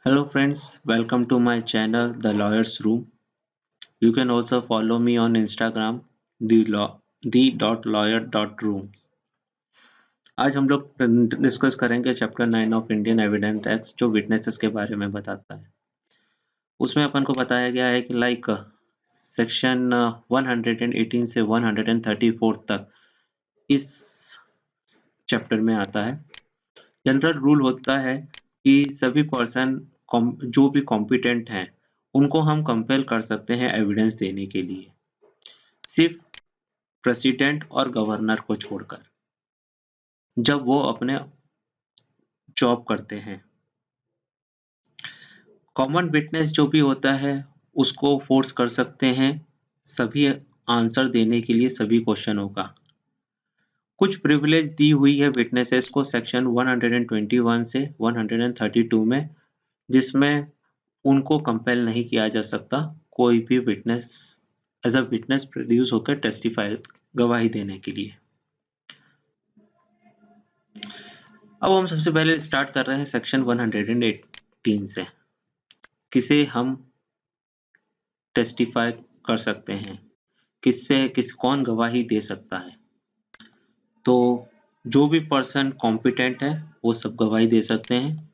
Hello friends, welcome to my channel The Lawyer's Room. You can also follow me on Instagram the.lawyer.room. आज हम लोग discuss करेंगे chapter 9 of Indian evidence act जो witnesses के बारे में बताता है। उसमें अपन को बताया गया है कि सेक्शन 118 से 134 तक इस चैप्टर में आता है। जनरल रूल होता है कि सभी पर्सन जो भी कॉम्पिटेंट हैं उनको हम कंपेल कर सकते हैं एविडेंस देने के लिए, सिर्फ प्रेसिडेंट और गवर्नर को छोड़कर, जब वो अपने जॉब करते हैं। कॉमन विटनेस जो भी होता है उसको फोर्स कर सकते हैं सभी आंसर देने के लिए सभी क्वेश्चनों का। कुछ प्रिविलेज दी हुई है विटनेसेस को सेक्शन 121 से 132 में, जिसमें उनको कंपेल नहीं किया जा सकता कोई भी witness as a witness produce होकर टेस्टिफाई गवाही देने के लिए। अब हम सबसे पहले स्टार्ट कर रहे हैं सेक्शन 118 से, किसे हम टेस्टिफाई कर सकते हैं, कौन गवाही दे सकता है। तो जो भी पर्सन कॉम्पिटेंट है वो सब गवाही दे सकते हैं।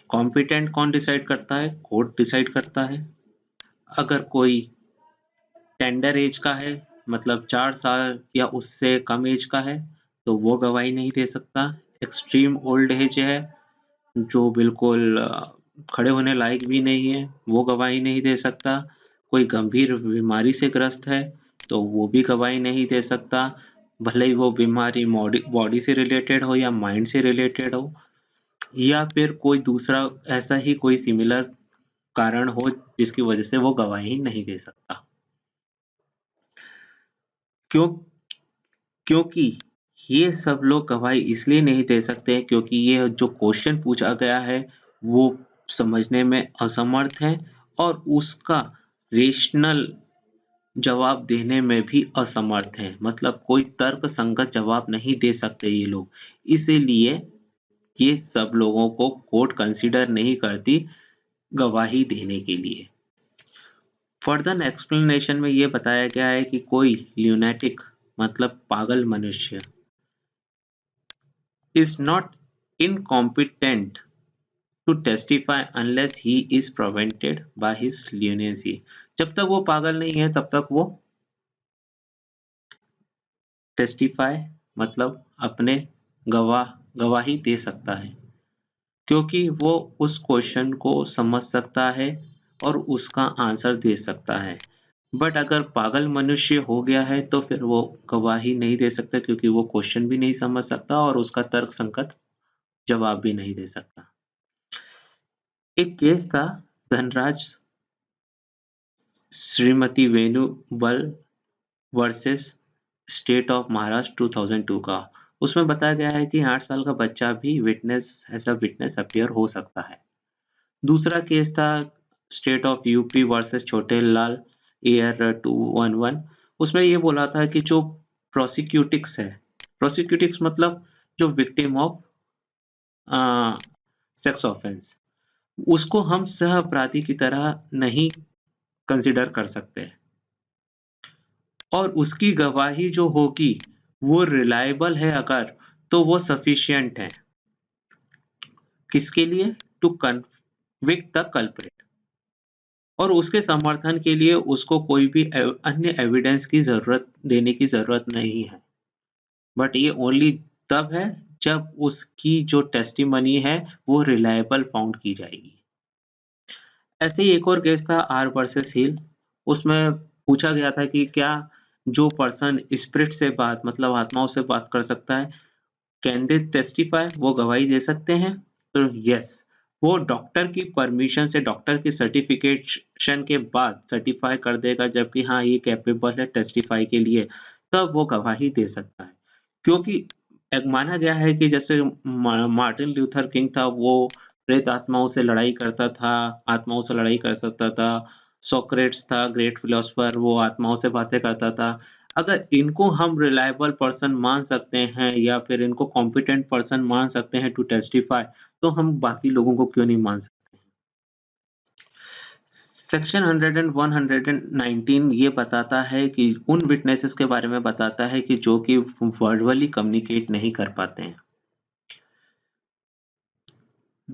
कॉम्पिटेंट कौन डिसाइड करता है? कोर्ट डिसाइड करता है। अगर कोई टेंडर एज का है, मतलब 4 साल या उससे कम एज का है, तो वो गवाही नहीं दे सकता। एक्सट्रीम ओल्ड एज है, जो बिल्कुल खड़े होने लायक भी नहीं है, वो गवाही नहीं दे सकता। कोई गंभीर बीमारी से ग्रस्त है तो वो भी गवाही नहीं दे सकता, भले ही वो बीमारी बॉडी से रिलेटेड हो या माइंड से रिलेटेड हो, या फिर कोई दूसरा ऐसा ही कोई सिमिलर कारण हो जिसकी वजह से वो गवाही नहीं दे सकता। क्योंकि ये सब लोग गवाही इसलिए नहीं दे सकते क्योंकि ये जो क्वेश्चन पूछा गया है वो समझने में असमर्थ है और उसका रेशनल जवाब देने में भी असमर्थ है, मतलब कोई तर्क संगत जवाब नहीं दे सकते ये लोग। इसीलिए ये सब लोगों को कोर्ट कंसीडर नहीं करती गवाही देने के लिए। फर्दर एक्सप्लेनेशन में ये बताया गया है कि कोई ल्यूनेटिक मतलब पागल मनुष्य is not incompetent to testify unless he is prevented by his leniency। जब तक वो पागल नहीं है तब तक वो टेस्टिफाई मतलब अपने गवाही दे सकता है, क्योंकि वो उस क्वेश्चन को समझ सकता है और उसका आंसर दे सकता है। बट अगर पागल मनुष्य हो गया है तो फिर वो गवाही नहीं दे सकता, क्योंकि वो क्वेश्चन भी नहीं समझ सकता और उसका तर्क संगत जवाब भी नहीं दे सकता। एक केस था Dhanraj Shrimati Venubal versus state of Maharashtra 2002 का। उसमें बताया गया है कि 8 साल का बच्चा भी विटनेस अपीयर हो सकता है। दूसरा केस था स्टेट ऑफ यूपी वर्सेस छोटे लाल एयर 211। उसमें ये बोला था कि जो प्रोसिक्यूटिक्स मतलब जो विक्टिम ऑफ सेक्स ऑफेंस, उसको हम सह अपराधी की तरह नहीं कंसिडर कर सकते और उसकी गवाही जो होगी वो रिलायबल है अगर, तो वो सफिशिएंट है किसके लिए? टू कन्विक्ट द कल्प्रिट, और उसके समर्थन के लिए उसको कोई भी अन्य एविडेंस की जरूरत देने की जरूरत नहीं है। बट ये ओनली तब है जब उसकी जो टेस्टिमनी है वो रिलायबल फाउंड की जाएगी। ऐसे ही एक और केस था आर वर्सेस हिल। उसमें पूछा गया था कि क्या जो पर्सन स्पिरिट से बात मतलब आत्माओं से बात कर सकता है, कैन दे टेस्टिफाई, वो गवाही दे सकते हैं? तो यस, वो डॉक्टर की परमिशन से, डॉक्टर की सर्टिफिकेशन के बाद सर्टिफाई कर देगा जबकि हाँ ये कैपेबल है टेस्टिफाई के लिए, तब वो गवाही दे सकता है। क्योंकि एक माना गया है कि जैसे मार्टिन ल्यूथर किंग था, वो प्रेत आत्माओं से लड़ाई करता था, आत्माओं से लड़ाई कर सकता था। सोक्रेट्स था ग्रेट फिलोसफर, वो आत्माओं से बातें करता था। अगर इनको हम रिलायबल पर्सन मान सकते हैं या फिर इनको कॉम्पिटेंट पर्सन मान सकते हैं टू टेस्टिफाई, तो हम बाकी लोगों को क्यों नहीं मान सकते हैं? सेक्शन 100 एंड 119 ये बताता है कि उन विटनेसेस के बारे में बताता है कि जो कि वर्बली कम्युनिकेट नहीं कर पाते हैं।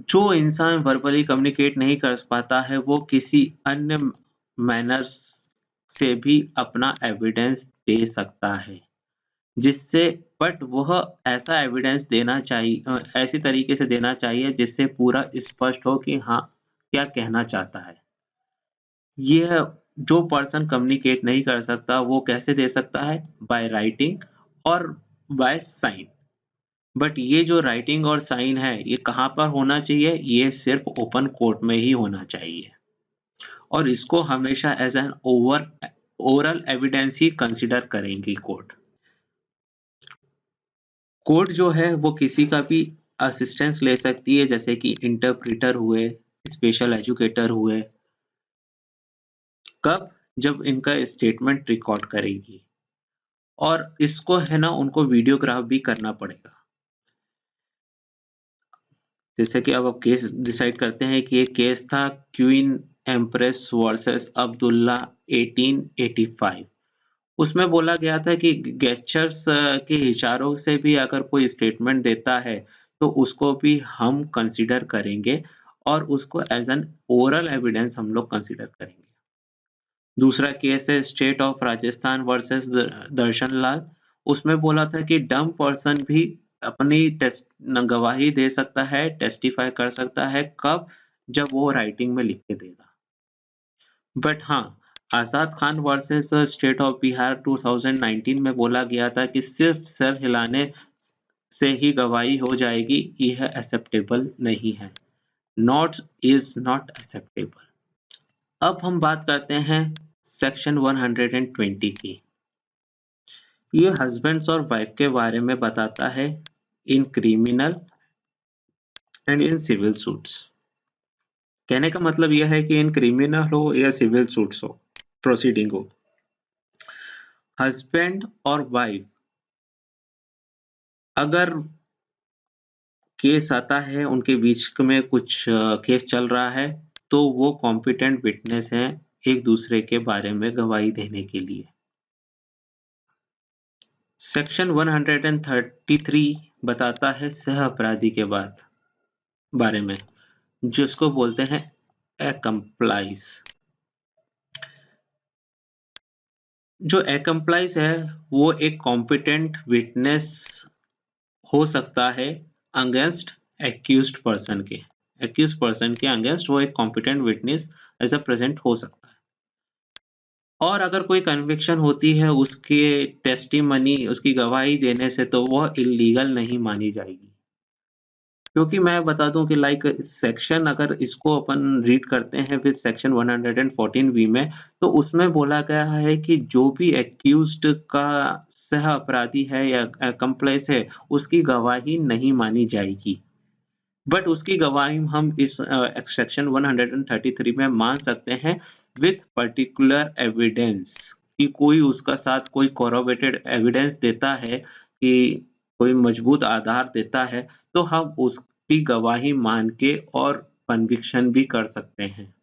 जो इंसान वर्बली कम्युनिकेट नहीं कर पाता है, वो किसी अन्य मैनर्स से भी अपना एविडेंस दे सकता है, जिससे बट वह ऐसा एविडेंस देना चाहिए, ऐसी तरीके से देना चाहिए जिससे पूरा स्पष्ट हो कि हाँ, क्या कहना चाहता है। यह जो पर्सन कम्युनिकेट नहीं कर सकता, वो कैसे दे सकता है? बाय राइटिंग और बाय साइन। बट ये जो राइटिंग और साइन है, ये कहाँ पर होना चाहिए? ये सिर्फ ओपन कोर्ट में ही होना चाहिए और इसको हमेशा एज एन ओरल एविडेंस ही कंसिडर करेंगी कोर्ट। कोर्ट जो है वो किसी का भी असिस्टेंस ले सकती है, जैसे कि इंटरप्रेटर हुए, स्पेशल एजुकेटर हुए। कब? जब इनका स्टेटमेंट रिकॉर्ड करेगी और इसको है ना उनको वीडियोग्राफ भी करना पड़ेगा। जैसे कि अब केस डिसाइड करते हैं कि ये केस था क्वीन एम्प्रेस वर्सेस अब्दुल्ला 1885। उसमें बोला गया था कि गेस्चर्स के इशारों से भी अगर कोई स्टेटमेंट देता है, तो उसको भी हम कंसीडर करेंगे और उसको एज एन ओरल एविडेंस हम लोग कंसीडर करेंगे। दूसरा केस है स्टेट ऑफ राजस्थान वर्सेस दर्शन लाल। उसमें बोला था कि डम पर्सन भी अपनी गवाही दे सकता है, टेस्टिफाई कर सकता है। कब? जब वो राइटिंग में लिख के देगा। बट हाँ, Azad Khan versus state of Bihar 2019 में बोला गया था कि सिर्फ सर हिलाने से ही गवाही हो जाएगी, यह एक्सेप्टेबल नहीं है। Not is not acceptable. अब हम बात करते हैं सेक्शन 120 की। ये हस्बैंड्स और वाइफ के बारे में बताता है in criminal and in civil suits. कहने का मतलब यह है कि इन क्रिमिनल हो या सिविल सूट्स हो, प्रोसीडिंग हो, हस्बैंड और वाइफ अगर केस आता है, उनके बीच में कुछ केस चल रहा है, तो वो कॉम्पिटेंट विटनेस हैं एक दूसरे के बारे में गवाही देने के लिए। सेक्शन 133 बताता है सह अपराधी के बारे में, जिसको बोलते हैं एक्कम्प्लाइज। जो एक्कम्प्लाइज है वो एक कॉम्पिटेंट विटनेस हो सकता है अगेंस्ट एक्यूज्ड पर्सन के। एक्यूज्ड पर्सन के अगेंस्ट वो एक competent witness as a present हो सकता है। और अगर कोई कन्विक्शन होती है उसके टेस्टिमनी, उसकी गवाही देने से, तो वह इल्लीगल नहीं मानी जाएगी। क्योंकि मैं बता दूं कि लाइक सेक्शन अगर इसको अपन रीड करते हैं विद सेक्शन 114 वी में, तो उसमें बोला गया है कि जो भी एक्यूज्ड का सह अपराधी है या कंप्लेस है, उसकी गवाही नहीं मानी जाएगी। बट उसकी गवाही हम इस सेक्शन 133 में मान सकते हैं विथ पर्टिकुलर एविडेंस, कि कोई उसका साथ कोई कोरोबोरेटेड एविडेंस देता है, कि कोई मजबूत आधार देता है, तो हम उसकी गवाही मान के और कन्विक्शन भी कर सकते हैं।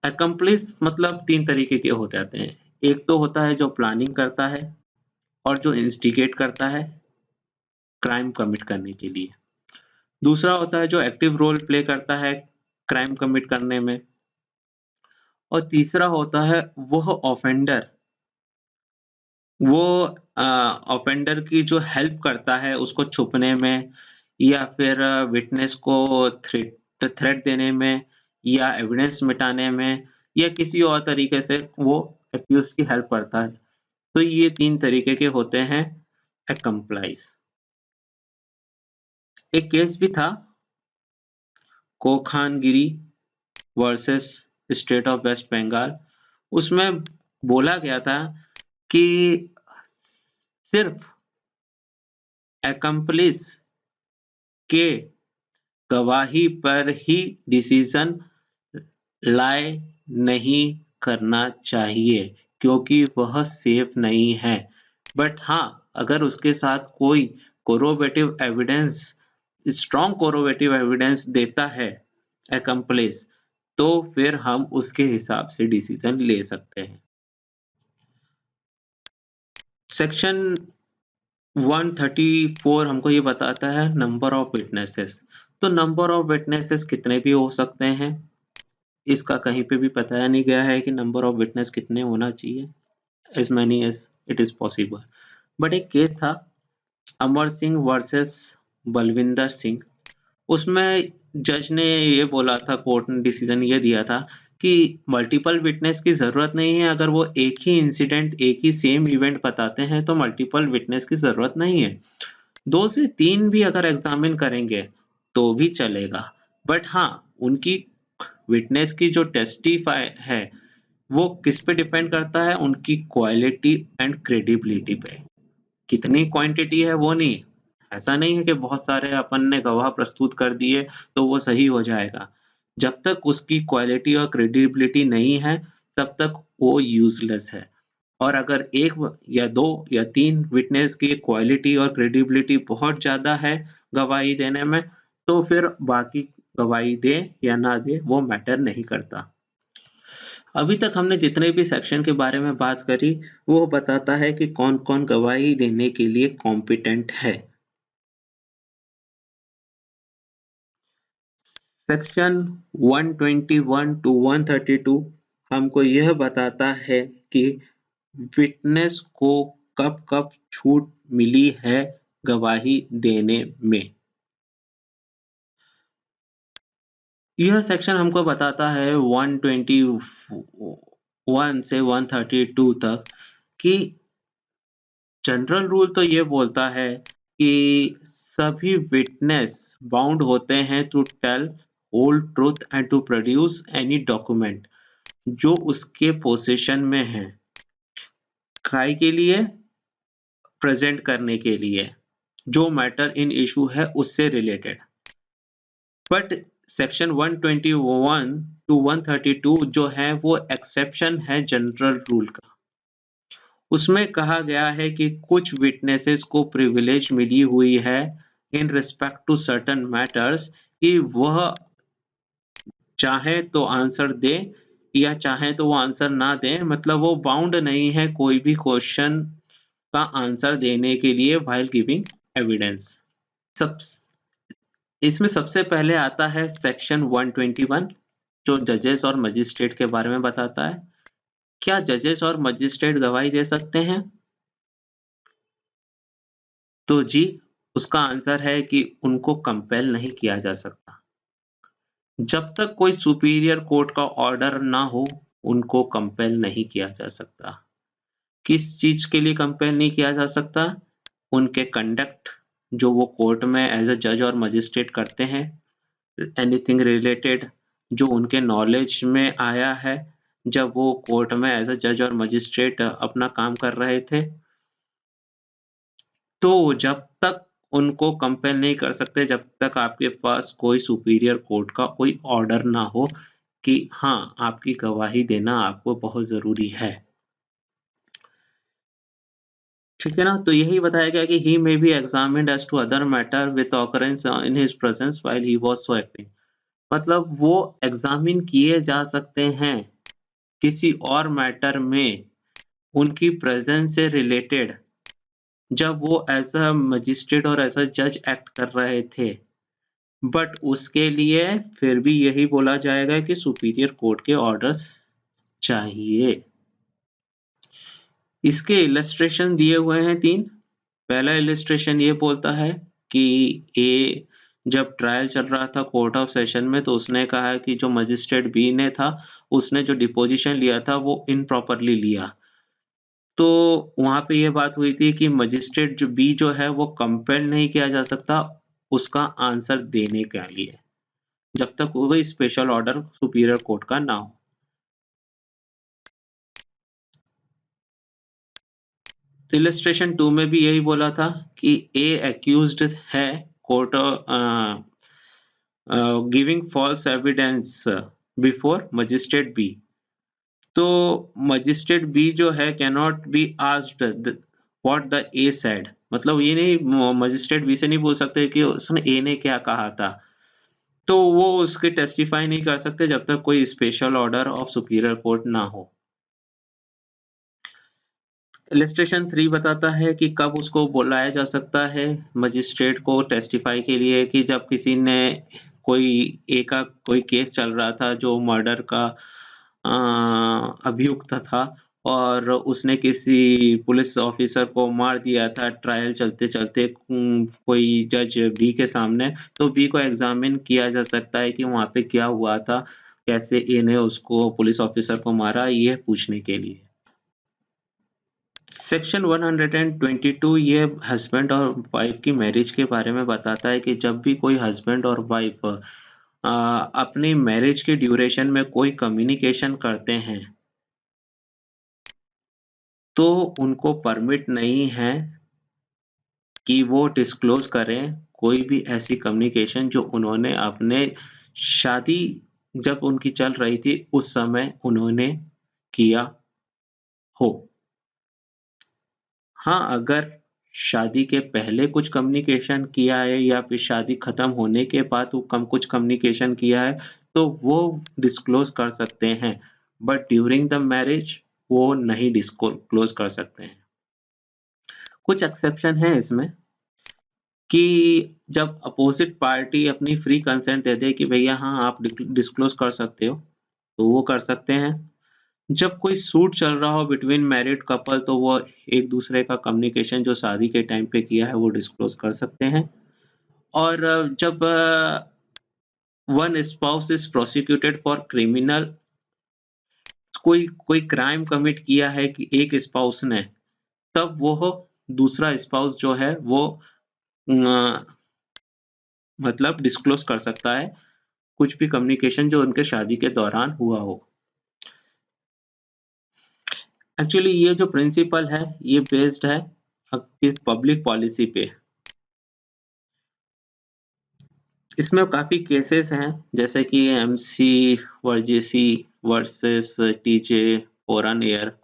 एक्कम्प्लिस मतलब 3 तरीके के हो जाते हैं। एक तो होता है जो प्लानिंग करता है और जो इंस्टिगेट करता है क्राइम कमिट करने के लिए। दूसरा होता है जो एक्टिव रोल प्ले करता है क्राइम कमिट करने में। और तीसरा होता है वह ऑफेंडर, वो ऑफेंडर की जो हेल्प करता है उसको छुपने में, या फिर विटनेस को थ्रेट देने में, या एविडेंस मिटाने में, या किसी और तरीके से वो एक्यूज की हेल्प करता है। तो ये 3 तरीके के होते हैं एक्कम्प्लाइज। एक केस भी था कोखानगिरी versus state of West Bengal. उसमें बोला गया था कि सिर्फ एक्कम्प्लिस के गवाही पर ही डिसीजन लाए नहीं करना चाहिए, क्योंकि वह सेफ नहीं है। बट हाँ, अगर उसके साथ कोई कोरोबेटिव एविडेंस, स्ट्रॉन्ग कोरोबेटिव एविडेंस देता है accomplice, तो फिर हम उसके हिसाब से डिसीजन ले सकते हैं। सेक्शन 134 हमको ये बताता है नंबर ऑफ विटनेसेस। तो नंबर ऑफ विटनेसेस कितने भी हो सकते हैं, इसका कहीं पे भी बताया नहीं गया है कि नंबर ऑफ विटनेस कितने होना चाहिए, as many as it is possible। But एक केस था अमर सिंह वर्सेस बलविंदर सिंह। उसमें जज ने ये बोला था, कोर्ट ने डिसीजन ये दिया था कि मल्टीपल विटनेस की जरूरत नहीं है। अगर वो एक ही इंसिडेंट, एक ही सेम इवेंट बताते हैं तो मल्टीपल विटनेस की जरूरत नहीं है। 2 से 3 भी अगर एग्जामिन करेंगे तो भी चलेगा। बट हाँ, उनकी विटनेस की जो टेस्टिफाई है वो किस पे डिपेंड करता है, उनकी क्वालिटी एंड क्रेडिबिलिटी पे। कितनी क्वांटिटी है वो नहीं, ऐसा नहीं है कि बहुत सारे अपन ने गवाह प्रस्तुत कर दिए तो वो सही हो जाएगा। जब तक उसकी क्वालिटी और क्रेडिबिलिटी नहीं है तब तक वो यूजलेस है। और अगर एक या 2 या 3 विटनेस की क्वालिटी और क्रेडिबिलिटी बहुत ज्यादा है गवाही देने में, तो फिर बाकी गवाही दे या ना दे वो मैटर नहीं करता। अभी तक हमने जितने भी सेक्शन के बारे में बात करी वो बताता है कि कौन-कौन गवाही देने के लिए कॉम्पिटेंट है। सेक्शन 121 टू 132 हमको यह बताता है कि विटनेस को कब-कब छूट मिली है गवाही देने में। यह सेक्शन हमको बताता है 121 से 132 तक कि जनरल रूल तो ये बोलता है कि सभी विटनेस बाउंड होते हैं to tell whole truth and to produce any document जो उसके पोजीशन में है, काय के लिए, प्रेजेंट करने के लिए, जो मैटर इन इशू है उससे रिलेटेड। बट सेक्शन 121 टू 132 जो है वो एक्सेप्शन है जनरल रूल का। उसमें कहा गया है कि कुछ विटनेसेस को प्रिविलेज मिली हुई है in respect to certain matters कि वह चाहे तो आंसर दे या चाहे तो वो आंसर ना दे, मतलब वो बाउंड नहीं है कोई भी क्वेश्चन का आंसर देने के लिए व्हाइल गिविंग एविडेंस। सब इसमें सबसे पहले आता है सेक्शन 121 जो जजेस और मजिस्ट्रेट के बारे में बताता है। क्या जजेस और मजिस्ट्रेट गवाही दे सकते हैं? तो जी, उसका आंसर है कि उनको कंपेल नहीं किया जा सकता। जब तक कोई सुपीरियर कोर्ट का ऑर्डर ना हो, उनको कंपेल नहीं किया जा सकता। किस चीज के लिए कंपेल नहीं किया जा सकता? उनके कंडक्ट जो वो कोर्ट में एज अ जज और मजिस्ट्रेट करते हैं, एनीथिंग रिलेटेड जो उनके नॉलेज में आया है जब वो कोर्ट में एज अ जज और मजिस्ट्रेट अपना काम कर रहे थे, तो जब तक उनको कंपेल नहीं कर सकते जब तक आपके पास कोई सुपीरियर कोर्ट का कोई ऑर्डर ना हो कि हाँ, आपकी गवाही देना आपको बहुत जरूरी है। ठीक है ना? तो यही बताया गया कि he may be examined as to other matter with occurrence in his presence while he was so acting। मतलब वो एग्जामिन किए जा सकते हैं किसी और मैटर में उनकी प्रेजेंस से रिलेटेड जब वो एज अ मजिस्ट्रेट और एज अ जज एक्ट कर रहे थे। बट उसके लिए फिर भी यही बोला जाएगा कि सुपीरियर कोर्ट के ऑर्डर्स चाहिए। इसके इलस्ट्रेशन दिए हुए हैं 3। पहला इलस्ट्रेशन ये बोलता है कि ए जब ट्रायल चल रहा था कोर्ट ऑफ सेशन में तो उसने कहा कि जो मजिस्ट्रेट बी ने था उसने जो डिपोजिशन लिया था वो इनप्रॉपरली लिया। तो वहां पे ये बात हुई थी कि मजिस्ट्रेट जो बी जो है वो कंपेल नहीं किया जा सकता उसका आंसर देने के लिए जब तक कोई स्पेशल ऑर्डर सुपीरियर कोर्ट का ना हो। इलस्ट्रेशन 2 में भी यही बोला था कि ए एक्यूज्ड है court giving false evidence before magistrate B. तो मजिस्ट्रेट बी जो है can not be asked what the A said, मतलब ये नहीं, मजिस्ट्रेट बी से नहीं पूछ सकते कि उसने ए ने क्या कहा था। तो वो उसके टेस्टिफाई नहीं कर सकते जब तक कोई special order of superior court ना हो। इलस्ट्रेशन 3 बताता है कि कब उसको बुलाया जा सकता है मजिस्ट्रेट को टेस्टिफाई के लिए, कि जब किसी ने कोई कोई केस चल रहा था जो मर्डर का अभियुक्त था और उसने किसी पुलिस ऑफिसर को मार दिया था ट्रायल चलते-चलते कोई जज बी के सामने, तो बी को एग्ज़ामिन किया जा सकता है कि वहाँ पे क्या हुआ था, कैसे ए ने उसको पुलिस ऑफिसर को मारा, ये पूछने के लिए। सेक्शन 122 ये हस्बैंड और वाइफ की मैरिज के बारे में बताता है कि जब भी कोई हस्बैंड और वाइफ अपनी मैरिज के ड्यूरेशन में कोई कम्युनिकेशन करते हैं, तो उनको परमिट नहीं है कि वो डिस्क्लोज़ करें कोई भी ऐसी कम्युनिकेशन जो उन्होंने अपने शादी जब उनकी चल रही थी, उस समय उन्होंने किया हो। हाँ, अगर शादी के पहले कुछ कम्युनिकेशन किया है या फिर शादी खत्म होने के बाद वो कुछ कम्युनिकेशन किया है, तो वो डिस्क्लोज़ कर सकते हैं। बट ड्यूरिंग द मैरिज वो नहीं डिस्क्लोज़ कर सकते हैं। कुछ एक्सेप्शन हैं इसमें कि जब अपोज़िट पार्टी अपनी फ्री कंसेंट दे दे कि भैया हाँ, आप डिस्क्लोज़ कर सकते हो, तो वो कर सकते हैं। जब कोई सूट चल रहा हो बिटवीन मैरिड कपल, तो वो एक-दूसरे का कम्युनिकेशन जो शादी के टाइम पे किया है वो डिस्क्लोज़ कर सकते हैं। और जब one spouse is prosecuted for criminal, कोई कोई क्राइम कमिट किया है कि एक स्पाउस ने, तब वो दूसरा स्पाउस जो है वो अ, मतलब डिस्क्लोज़ कर सकता है, कुछ भी कम्युनिकेशन जो उनके शादी के दौरान हुआ हो। एक्चुअली ये जो प्रिंसिपल है, ये बेस्ड है आपकी पब्लिक पॉलिसी पे। इसमें काफ़ी केसेस हैं, जैसे कि MC वर्जेसी versus TJ Oran air.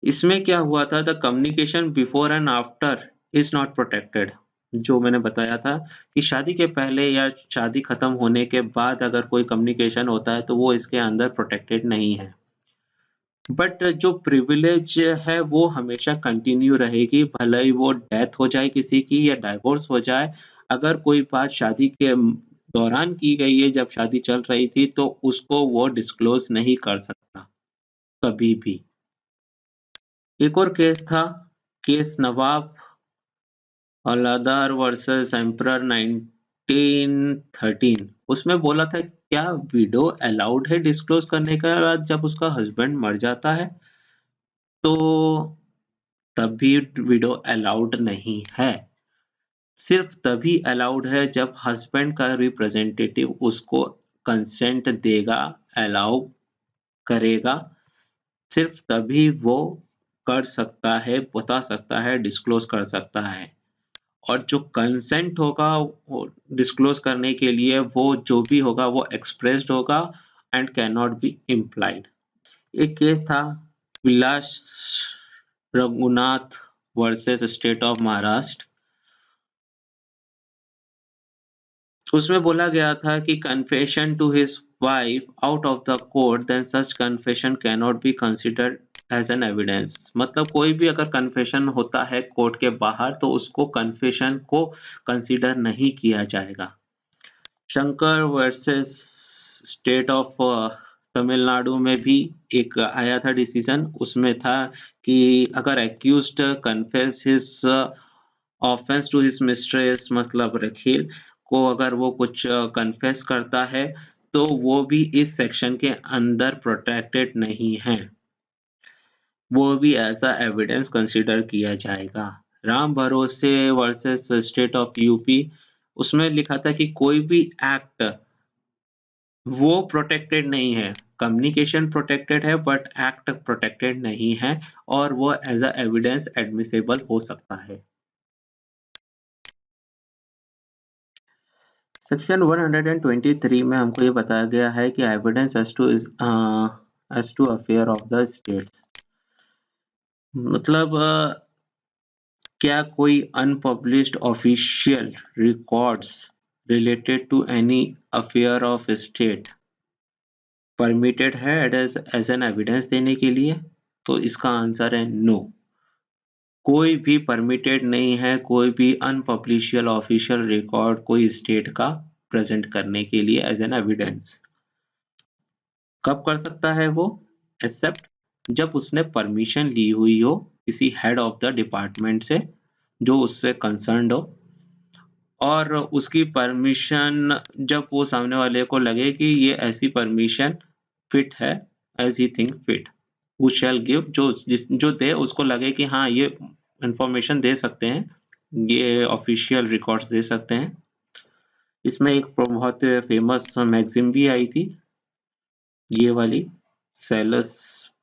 इसमें क्या हुआ था, the communication before and after is not protected. जो मैंने बताया था कि शादी के पहले या शादी खत्म होने के बाद अगर कोई कम्युनिकेशन होता है, तो वो इसके अंदर प्रोटेक्टेड नहीं है। बट जो प्रिविलेज है वो हमेशा कंटिन्यू रहेगी, भले ही वो डेथ हो जाए किसी की या डाइवोर्स हो जाए। अगर कोई बात शादी के दौरान की गई है, जब शादी चल रही थी, तो उसको वो डिस्क्लोज़ नहीं कर सकता, कभी भी। एक और केस था, केस नवाब औलादार वर्सेस एम्परर 1913। उसमें बोला था क्या विडो अलाउड है डिस्क्लोज़ करने के बाद जब उसका हस्बैंड मर जाता है? तो तब भी विडो अलाउड नहीं है। सिर्फ तभी अलाउड है जब हस्बैंड का रिप्रेजेंटेटिव उसको कंसेंट देगा, अलाउ करेगा। सिर्फ तभी वो कर सकता है, बता सकता है, डिस्क्लोज़ कर सकता है। और जो कंसेंट होगा वो डिस्क्लोज़ करने के लिए, वो जो भी होगा वो एक्सप्रेस्ड होगा and can not be implied. एक केस था Vilas Raghunath versus state of Maharashtra. उसमें बोला गया था कि confession to his wife out of the court, then such confession can not be considered as an evidence. मतलब कोई भी अगर कन्फेशन होता है कोर्ट के बाहर, तो उसको कन्फेशन को कंसिडर नहीं किया जाएगा। Shankar versus state of Tamil Nadu में भी एक आया था डिसीजन, उसमें था कि अगर accused confess his offence to his mistress, मतलब रखील को अगर वो कुछ कन्फेस करता है, तो वो भी इस सेक्शन के अंदर प्रोटेक्टेड नहीं है, वो भी ऐसा एविडेंस कंसिडर किया जाएगा। राम भरोसे वर्सेस स्टेट ऑफ यूपी, उसमें लिखा था कि कोई भी एक्ट वो प्रोटेक्टेड नहीं है, कम्युनिकेशन प्रोटेक्टेड है बट एक्ट प्रोटेक्टेड नहीं है, और वो एज अ एविडेंस एडमिसेबल हो सकता है। सेक्शन 123 में हमको ये बताया गया है कि evidence has to as to affair of the states। मतलब क्या कोई unpublished official records related to any affair of state permitted है एज एन एविडेंस देने के लिए? तो इसका आंसर है नो। कोई भी परमिटेड नहीं है कोई भी अनपब्लिशियल ऑफिशियल रिकॉर्ड कोई स्टेट का प्रेजेंट करने के लिए एज एन एविडेंस। कब कर सकता है वो? एक्सेप्ट जब उसने परमिशन ली हुई हो किसी हेड ऑफ द डिपार्टमेंट से जो उससे कंसर्न्ड हो, और उसकी परमिशन जब वो सामने वाले को लगे कि ये ऐसी परमिशन फिट है, एज ही थिंक फिट, वो शैल गिव, जो दे उसको लगे कि हाँ ये इंफॉर्मेशन दे सकते हैं, ये ऑफिशियल रिकॉर्ड्स दे सकते हैं। इसमें एक बहुत फेमस मैगजीन भी आई थी, ये वाली, सेलस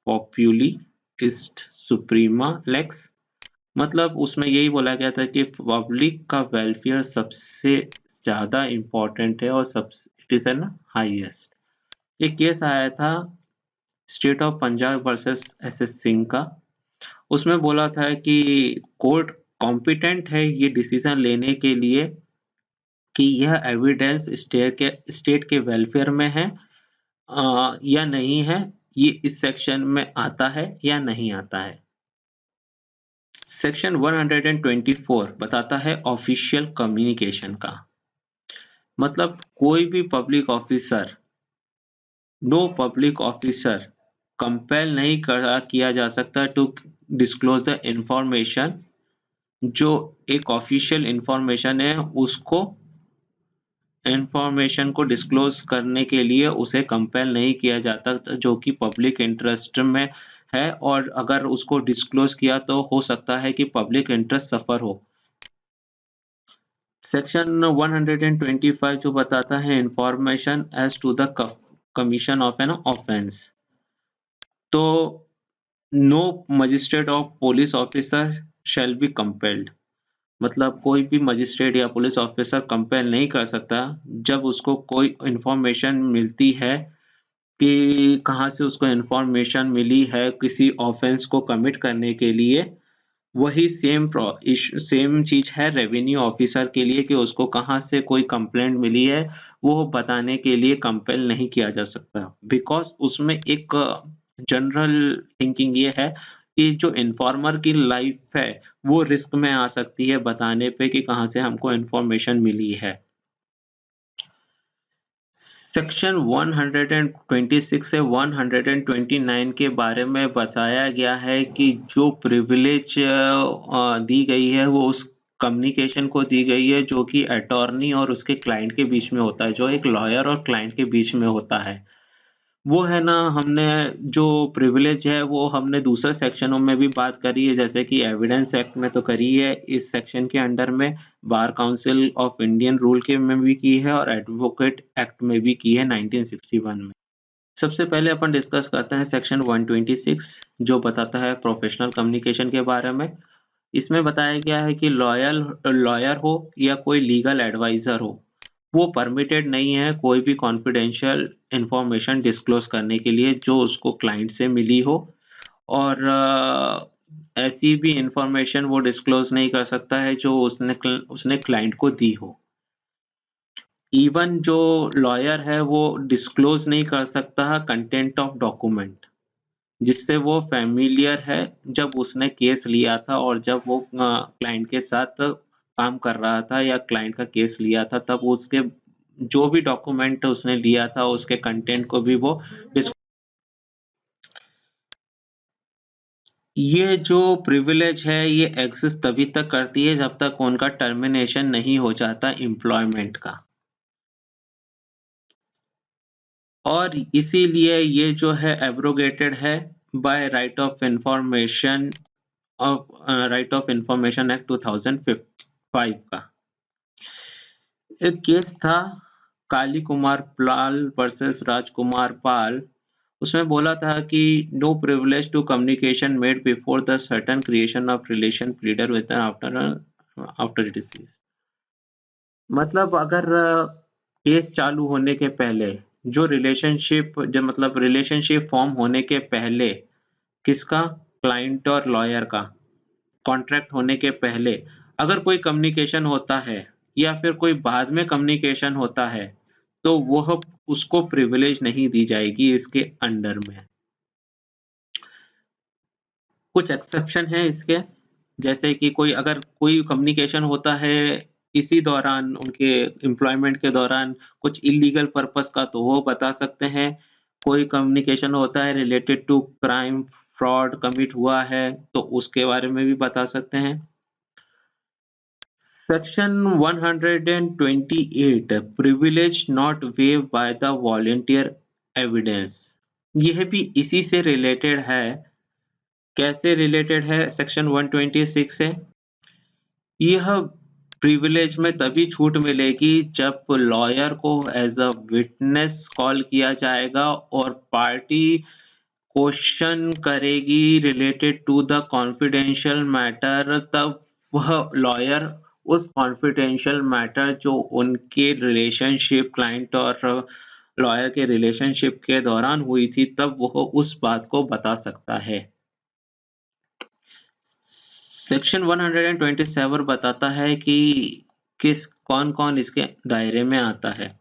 पॉपुली इस्ट सुप्रीमा लेक्स। मतलब उसमें यही बोला गया था कि पब्लिक का वेलफेयर सबसे ज्यादा इम्पोर्टेंट है और सब इट इज एन हाईएस्ट। एक केस आया था state of Punjab versus SS Singh का। उसमें बोला था कि कोर्ट कॉम्पिटेंट है ये डिसीजन लेने के लिए कि यह एविडेंस स्टेट के वेलफेयर में है या नहीं है, ये इस सेक्शन में आता है या नहीं आता है। सेक्शन 124 बताता है ऑफिशियल कम्युनिकेशन का। मतलब कोई भी public officer, no public officer compel नहीं किया जा सकता टू डिस्क्लोज द इंफॉर्मेशन। जो एक ऑफिशियल इंफॉर्मेशन है उसको इंफॉर्मेशन को डिस्क्लोज करने के लिए उसे कंपेल नहीं किया जाता जो कि पब्लिक इंटरेस्ट में है, और अगर उसको डिस्क्लोज किया तो हो सकता है कि पब्लिक इंटरेस्ट सफर हो। सेक्शन 125 जो बताता है information as to the commission of an offence, तो no magistrate of police officer shall be compelled. मतलब कोई भी मजिस्ट्रेट या पुलिस ऑफिसर कंपेल नहीं कर सकता जब उसको कोई इंफॉर्मेशन मिलती है कि कहाँ से उसको इंफॉर्मेशन मिली है किसी ऑफेंस को कमिट करने के लिए। वही सेम चीज है रेवेन्यू ऑफिसर के लिए कि उसको कहाँ से कोई कंप्लेंट मिली है वो बताने के लिए कंपेल नहीं किया जा सकता, बिकॉज उसमें एक जनरल थिंकिंग ये है कि जो इन्फॉर्मर की लाइफ है वो रिस्क में आ सकती है बताने पे कि कहाँ से हमको इन्फॉर्मेशन मिली है। सेक्शन 126 से 129 के बारे में बताया गया है कि जो प्रिविलेज दी गई है वो उस कम्युनिकेशन को दी गई है जो कि अटॉर्नी और उसके क्लाइंट के बीच में होता है, जो एक लॉयर और क्लाइंट के बीच में होता है। वो है ना, हमने जो प्रिविलेज है वो हमने दूसरे सेक्शनों में भी बात करी है, जैसे कि एविडेंस एक्ट में तो करी है, इस सेक्शन के अंडर में bar council of Indian rule के में भी की है और एडवोकेट एक्ट में भी की है 1961 में। सबसे पहले अपन डिस्कस करते हैं सेक्शन 126 जो बताता है प्रोफेशनल कम्युनिकेशन के बारे में। इसमें बताया गया है कि लॉयर हो या कोई लीगल एडवाइजर हो, वो परमिटेड नहीं है कोई भी कॉन्फिडेंशियल इंफॉर्मेशन डिस्क्लोज करने के लिए जो उसको क्लाइंट से मिली हो, और ऐसी भी इंफॉर्मेशन वो डिस्क्लोज नहीं कर सकता है जो उसने क्लाइंट को दी हो। इवन जो लॉयर है वो डिस्क्लोज नहीं कर सकता कंटेंट ऑफ डॉक्यूमेंट जिससे वो फैमिलियर है जब उसने केस लिया था और जब वो क्लाइंट के साथ काम कर रहा था या क्लाइंट का केस लिया था, तब उसके जो भी डॉक्यूमेंट उसने लिया था उसके कंटेंट को भी वो ये जो प्रिविलेज है ये एग्जिस्ट तभी तक करती है जब तक उनका टर्मिनेशन नहीं हो जाता एम्प्लॉयमेंट का, और इसीलिए ये जो है एब्रोगेटेड है by right of information right of information act 2005 का। एक केस था काली कुमार पाल वर्सेस राजकुमार पाल। उसमें बोला था कि no privilege to communication made before the certain creation of relation pleader with after disease. मतलब अगर केस चालू होने के पहले जो रिलेशनशिप जो मतलब रिलेशनशिप फॉर्म होने के पहले किसका? क्लाइंट और लॉयर का। कॉन्ट्रैक्ट होने के पहले अगर कोई कम्युनिकेशन होता है या फिर कोई बाद में कम्युनिकेशन होता है, तो वह उसको प्रिविलेज नहीं दी जाएगी इसके अंडर में। कुछ एक्सेप्शन है इसके, जैसे कि अगर कोई कम्युनिकेशन होता है इसी दौरान उनके एम्प्लॉयमेंट के दौरान कुछ इल्लीगल पर्पस का, तो वो बता सकते हैं। कोई कम्युनिकेशन होता है related to crime, fraud commit हुआ है, तो उसके बारे में भी बता सकते हैं। Section 128 privilege not wave by the volunteer evidence, यह भी इसी से रिलेटेड है। कैसे रिलेटेड है सेक्शन 126 से? यह प्रिविलेज में तभी छूट मिलेगी जब लॉयर को एज अ विटनेस कॉल किया जाएगा और पार्टी क्वेश्चन करेगी related to the confidential matter, तब वह लॉयर उस कॉन्फिडेंशियल मैटर जो उनके रिलेशनशिप क्लाइंट और लॉयर के रिलेशनशिप के दौरान हुई थी, तब वह उस बात को बता सकता है। सेक्शन 127 बताता है कि कौन-कौन इसके दायरे में आता है।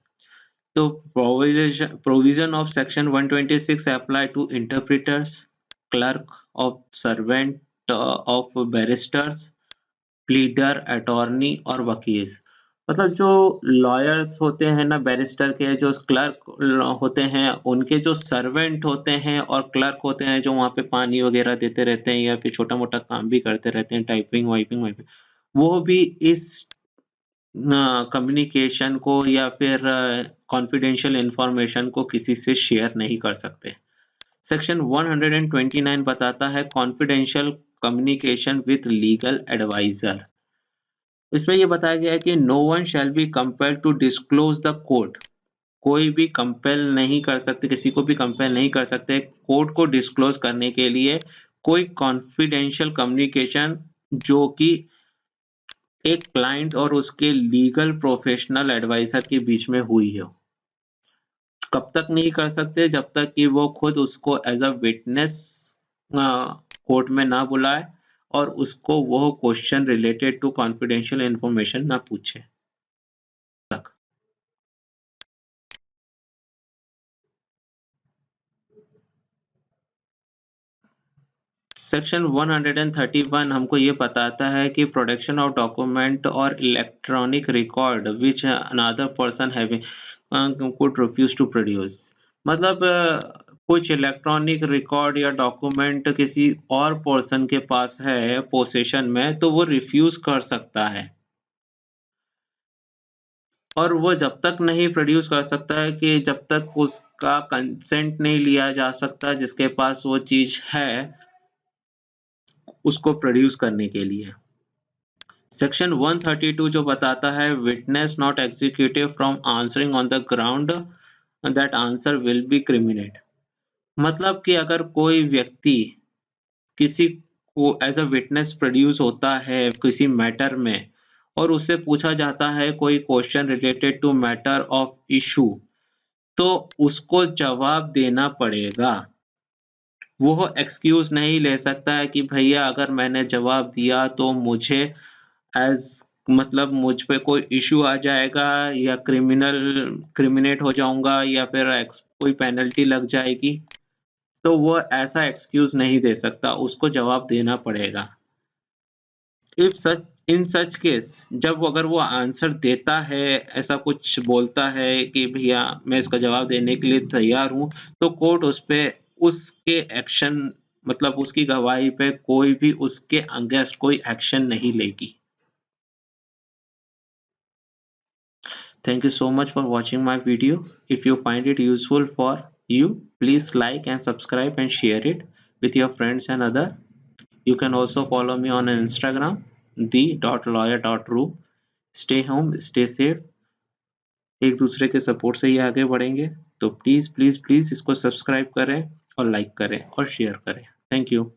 तो provision of section 126 apply to interpreters, clerk of servant of barristers, pleader, attorney और वकील। मतलब जो लॉयर्स होते हैं ना, बैरिस्टर के जो क्लर्क होते हैं, उनके जो सर्वेंट होते हैं और क्लर्क होते हैं जो वहाँ पे पानी वगैरह देते रहते हैं या फिर छोटा-मोटा काम भी करते रहते हैं, टाइपिंग वाइपिंग, वो भी इस कम्युनिकेशन को या फिर कॉन्फिडेंशियल इंफॉर्मेशन को किसी से शेयर नहीं कर सकते। सेक्शन 129 बताता है confidential communication with legal adviser. इसमें ये बताया गया है कि no one shall be compelled to disclose the court, कोई भी कंपेल नहीं कर सकते, किसी को भी कंपेल नहीं कर सकते कोर्ट को डिस्क्लोज करने के लिए कोई कॉन्फिडेंशियल कम्युनिकेशन जो कि एक क्लाइंट और उसके लीगल प्रोफेशनल एडवाइजर के बीच में हुई हो। कब तक नहीं कर सकते? जब तक कि वो खुद उसको एज अ विटनेस कोर्ट में ना बुलाए और उसको वो question related to confidential information ना पूछे। सेक्शन 131 हमको ये बताता है कि प्रोडक्शन ऑफ डॉक्यूमेंट और electronic record which another person having could refuse to produce. मतलब कुछ इलेक्ट्रॉनिक रिकॉर्ड या डॉक्यूमेंट किसी और पर्सन के पास है पोसेशन में, तो वो रिफ्यूज कर सकता है। और वो जब तक नहीं प्रोड्यूस कर सकता है कि जब तक उसका कंसेंट नहीं लिया जा सकता जिसके पास वो चीज है उसको प्रोड्यूस करने के लिए। सेक्शन 132 जो बताता है witness not executive from answering on the ground that answer will be criminate. मतलब कि अगर कोई व्यक्ति किसी को एज अ विटनेस प्रोड्यूस होता है किसी मैटर में और उससे पूछा जाता है कोई question related to matter of issue, तो उसको जवाब देना पड़ेगा। वो एक्सक्यूज नहीं ले सकता है कि भैया अगर मैंने जवाब दिया तो मुझे एज मतलब मुझ पे कोई इश्यू आ जाएगा या क्रिमिनेट हो जाऊंगा या फिर कोई पेनल्टी लग जाएगी, तो वो ऐसा एक्सक्यूज नहीं दे सकता, उसको जवाब देना पड़ेगा। If such in such case जब अगर वो आंसर देता है, ऐसा कुछ बोलता है कि भैया मैं इसका जवाब देने के लिए तैयार हूँ, तो कोर्ट उस पे उसके एक्शन मतलब उसकी गवाही पे कोई भी उसके अगेंस्ट कोई एक्शन नहीं लेगी। Thank you so much for watching my video. If you find it useful for you, please like and subscribe and share it with your friends and other. You can also follow me on Instagram, the.lawyer.ru. Stay home, stay safe. एक दूसरे के support से ही आगे बढ़ेंगे, तो please please please इसको subscribe करें और लाइक करें और शेयर करें। Thank you.